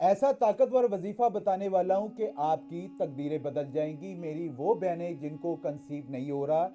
ऐसा ताकतवर वजीफा बताने वाला हूं कि आपकी तकदीरें बदल जाएंगी। मेरी वो बहनें जिनको कंसीव नहीं हो रहा,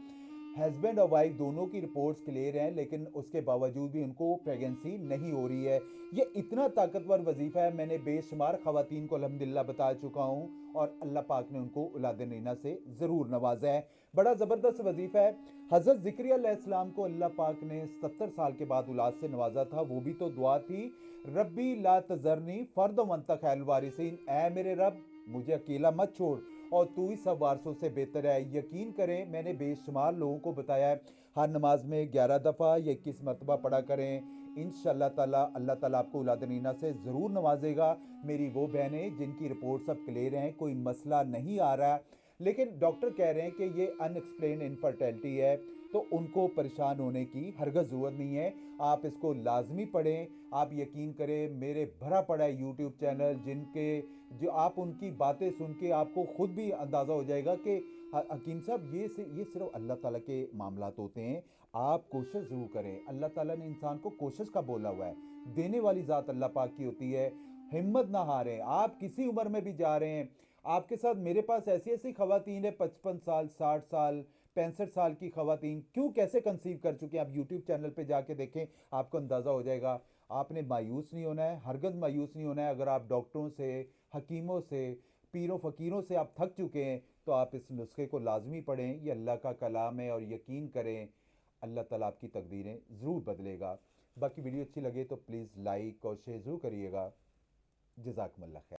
हस्बैंड और वाइफ दोनों की रिपोर्ट्स क्लियर हैं, लेकिन उसके बावजूद भी उनको प्रेगनेंसी नहीं हो रही है। ये इतना ताकतवर वजीफा है, मैंने बेशुमार खवातीन को अल्हम्दुलिल्लाह बता चुका हूं, और अल्लाह पाक ने उनको औलाद नरीना से ज़रूर नवाजा है। बड़ा ज़बरदस्त वजीफा है। हज़रत ज़िक्रिया अलैहिस्सलाम को अल्लाह पाक ने 70 साल के बाद औलाद से नवाजा था, वो भी तो दुआ थी, रब्बी ला तजरनी फर्द वंत खैरुल वारिसीन, ऐ मेरे रब मुझे अकेला मत छोड़ और तू ही सब वारसों से बेहतर है। यकीन करें, मैंने बेशुमार लोगों को बताया है, हर नमाज में 11 दफ़ा या 21 मरतबा पढ़ा करें। इंशाअल्लाह ताला अल्लाह ताला आपको औलाद नीना से ज़रूर नवाजेगा। मेरी वो बहनें जिनकी रिपोर्ट सब क्लियर हैं, कोई मसला नहीं आ रहा, लेकिन डॉक्टर कह रहे हैं कि ये अनएक्सप्लेन इनफर्टिलिटी है, तो उनको परेशान होने की हरगज़ ज़रूरत नहीं है। आप इसको लाजमी पढ़ें। आप यकीन करें, मेरे भरा पड़ा है यूट्यूब चैनल, जिनके जो आप उनकी बातें सुन के आपको खुद भी अंदाज़ा हो जाएगा कि हकीम साहब ये सिर्फ अल्लाह ताला के मामलात होते हैं। आप कोशिश ज़रूर करें। अल्लाह ताला ने इंसान को कोशिश का बोला हुआ है, देने वाली ज़ात अल्लाह पाक की होती है। हिम्मत ना हारें। आप किसी उम्र में भी जा रहे हैं, आपके साथ मेरे पास ऐसी ऐसी खवातीन है, 55 साल, 60 साल, 65 साल की खवातीन क्यों कैसे कंसीव कर चुके हैं। आप यूट्यूब चैनल पे जाके देखें, आपको अंदाज़ा हो जाएगा। आपने मायूस नहीं होना है, हरगज़ मायूस नहीं होना है। अगर आप डॉक्टरों से, हकीमों से, पीरों फ़कीरों से आप थक चुके हैं, तो आप इस नुस्खे को लाजमी पढ़ें। ये अल्लाह का कलाम है, और यकीन करें अल्लाह ताला आपकी तकदीरें ज़रूर बदलेगा। बाकी वीडियो अच्छी लगे तो प्लीज़ लाइक और शेयर ज़रूर करिएगा। जज़ाकमुल्लाह खैर।